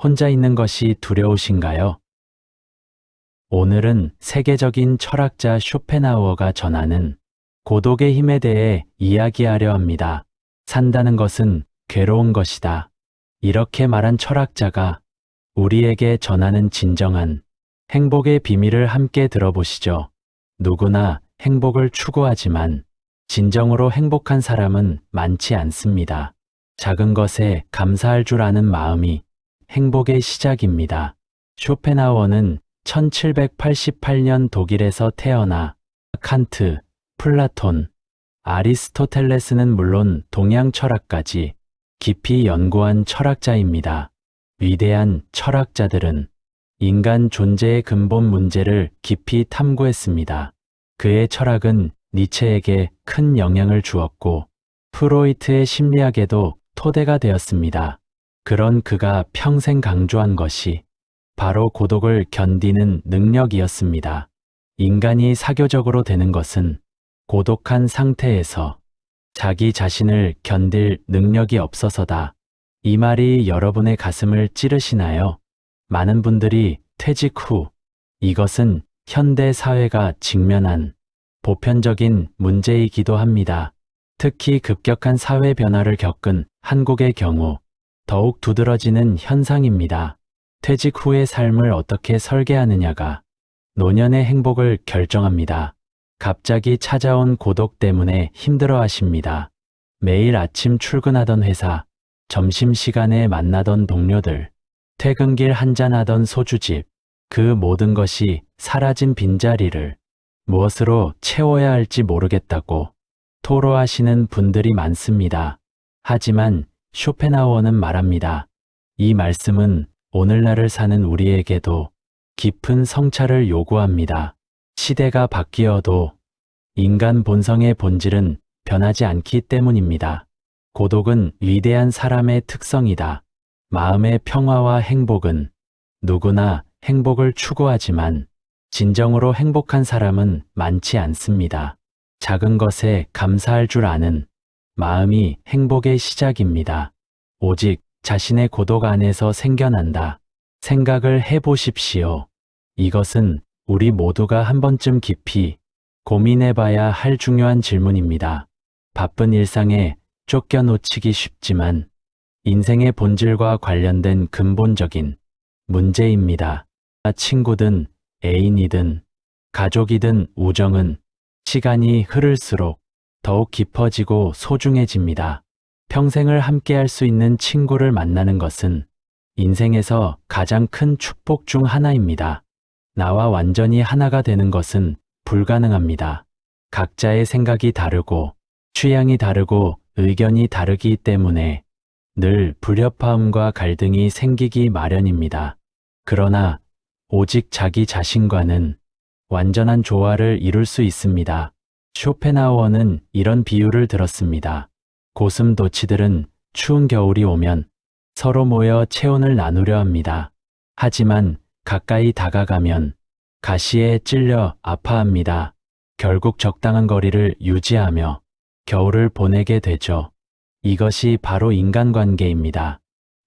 혼자 있는 것이 두려우신가요? 오늘은 세계적인 철학자 쇼펜하우어가 전하는 고독의 힘에 대해 이야기하려 합니다. 산다는 것은 괴로운 것이다. 이렇게 말한 철학자가 우리에게 전하는 진정한 행복의 비밀을 함께 들어보시죠. 누구나 행복을 추구하지만 진정으로 행복한 사람은 많지 않습니다. 작은 것에 감사할 줄 아는 마음이 행복의 시작입니다. 쇼펜하우어는 1788년 독일에서 태어나 칸트, 플라톤, 아리스토텔레스는 물론 동양 철학까지 깊이 연구한 철학자입니다. 위대한 철학자들은 인간 존재의 근본 문제를 깊이 탐구했습니다. 그의 철학은 니체에게 큰 영향을 주었고 프로이트의 심리학에도 토대가 되었습니다. 그런 그가 평생 강조한 것이 바로 고독을 견디는 능력이었습니다. 인간이 사교적으로 되는 것은 고독한 상태에서 자기 자신을 견딜 능력이 없어서다. 이 말이 여러분의 가슴을 찌르시나요? 많은 분들이 퇴직 후 이것은 현대 사회가 직면한 보편적인 문제이기도 합니다. 특히 급격한 사회 변화를 겪은 한국의 경우 더욱 두드러지는 현상입니다. 퇴직 후의 삶을 어떻게 설계하느냐가 노년의 행복을 결정합니다. 갑자기 찾아온 고독 때문에 힘들어 하십니다. 매일 아침 출근하던 회사, 점심시간에 만나던 동료들, 퇴근길 한잔하던 소주집, 그 모든 것이 사라진 빈자리를 무엇으로 채워야 할지 모르겠다고 토로하시는 분들이 많습니다. 하지만 쇼펜하우어는 말합니다. 이 말씀은 오늘날을 사는 우리에게도 깊은 성찰을 요구합니다. 시대가 바뀌어도 인간 본성의 본질은 변하지 않기 때문입니다. 고독은 위대한 사람의 특성이다. 마음의 평화와 행복은 누구나 행복을 추구하지만 진정으로 행복한 사람은 많지 않습니다. 작은 것에 감사할 줄 아는 마음이 행복의 시작입니다. 오직 자신의 고독 안에서 생겨난다. 생각을 해보십시오. 이것은 우리 모두가 한 번쯤 깊이 고민해봐야 할 중요한 질문입니다. 바쁜 일상에 쫓겨놓치기 쉽지만 인생의 본질과 관련된 근본적인 문제입니다. 친구든 애인이든 가족이든 우정은 시간이 흐를수록 더욱 깊어지고 소중해집니다. 평생을 함께할 수 있는 친구를 만나는 것은 인생에서 가장 큰 축복 중 하나입니다. 나와 완전히 하나가 되는 것은 불가능합니다. 각자의 생각이 다르고 취향이 다르고 의견이 다르기 때문에 늘 불협화음과 갈등이 생기기 마련입니다. 그러나 오직 자기 자신과는 완전한 조화를 이룰 수 있습니다. 쇼펜하우어는 이런 비유를 들었습니다. 고슴도치들은 추운 겨울이 오면 서로 모여 체온을 나누려 합니다. 하지만 가까이 다가가면 가시에 찔려 아파합니다. 결국 적당한 거리를 유지하며 겨울을 보내게 되죠. 이것이 바로 인간관계입니다.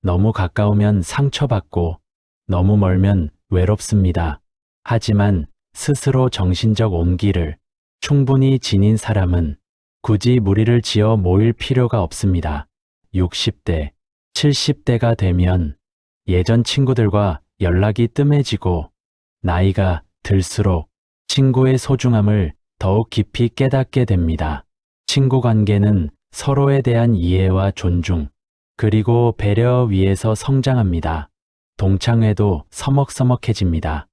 너무 가까우면 상처받고 너무 멀면 외롭습니다. 하지만 스스로 정신적 온기를 충분히 지닌 사람은 굳이 무리를 지어 모일 필요가 없습니다. 60대, 70대가 되면 예전 친구들과 연락이 뜸해지고 나이가 들수록 친구의 소중함을 더욱 깊이 깨닫게 됩니다. 친구 관계는 서로에 대한 이해와 존중, 그리고 배려 위에서 성장합니다. 동창회도 서먹서먹해집니다.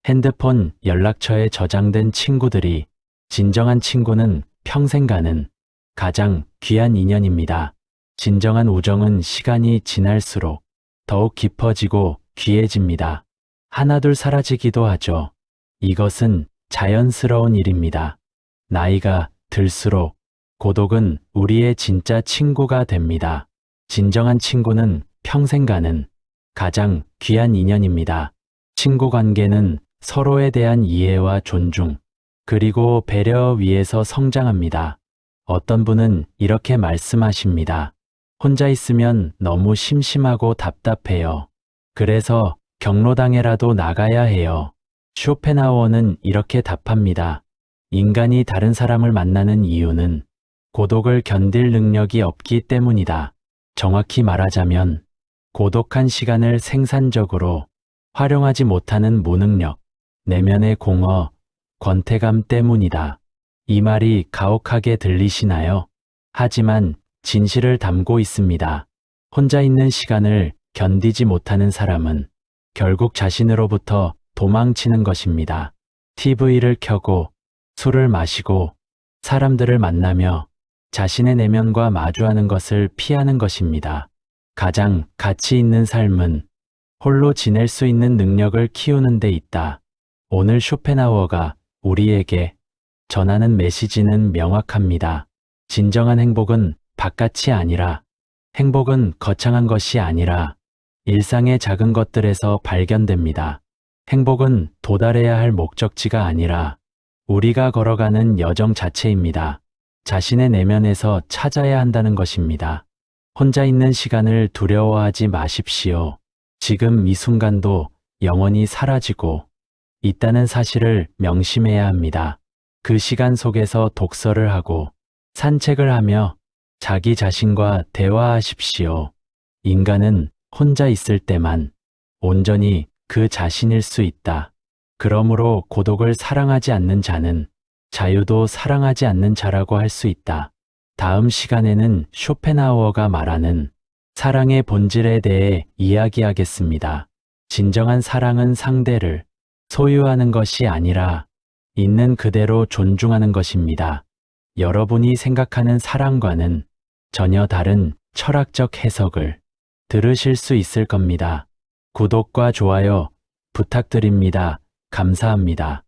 핸드폰 연락처에 저장된 친구들이 진정한 친구는 평생 가는 가장 귀한 인연입니다. 진정한 우정은 시간이 지날수록 더욱 깊어지고 귀해집니다. 하나둘 사라지기도 하죠. 이것은 자연스러운 일입니다. 나이가 들수록 고독은 우리의 진짜 친구가 됩니다. 진정한 친구는 평생 가는 가장 귀한 인연입니다. 친구 관계는 서로에 대한 이해와 존중, 그리고 배려 위에서 성장합니다. 어떤 분은 이렇게 말씀하십니다. 혼자 있으면 너무 심심하고 답답해요. 그래서 경로당에라도 나가야 해요. 쇼펜하우어는 이렇게 답합니다. 인간이 다른 사람을 만나는 이유는 고독을 견딜 능력이 없기 때문이다. 정확히 말하자면 고독한 시간을 생산적으로 활용하지 못하는 무능력, 내면의 공허, 권태감 때문이다. 이 말이 가혹하게 들리시나요? 하지만 진실을 담고 있습니다. 혼자 있는 시간을 견디지 못하는 사람은 결국 자신으로부터 도망치는 것입니다. TV를 켜고 술을 마시고 사람들을 만나며 자신의 내면과 마주하는 것을 피하는 것입니다. 가장 가치 있는 삶은 홀로 지낼 수 있는 능력을 키우는 데 있다. 오늘 쇼펜하우어가 우리에게 전하는 메시지는 명확합니다. 진정한 행복은 바깥이 아니라, 행복은 거창한 것이 아니라 일상의 작은 것들에서 발견됩니다. 행복은 도달해야 할 목적지가 아니라 우리가 걸어가는 여정 자체입니다. 자신의 내면에서 찾아야 한다는 것입니다. 혼자 있는 시간을 두려워하지 마십시오. 지금 이 순간도 영원히 사라지고 있다는 사실을 명심해야 합니다. 그 시간 속에서 독서를 하고 산책을 하며 자기 자신과 대화하십시오. 인간은 혼자 있을 때만 온전히 그 자신일 수 있다. 그러므로 고독을 사랑하지 않는 자는 자유도 사랑하지 않는 자라고 할 수 있다. 다음 시간에는 쇼펜하우어가 말하는 사랑의 본질에 대해 이야기하겠습니다. 진정한 사랑은 상대를 소유하는 것이 아니라 있는 그대로 존중하는 것입니다. 여러분이 생각하는 사랑과는 전혀 다른 철학적 해석을 들으실 수 있을 겁니다. 구독과 좋아요 부탁드립니다. 감사합니다.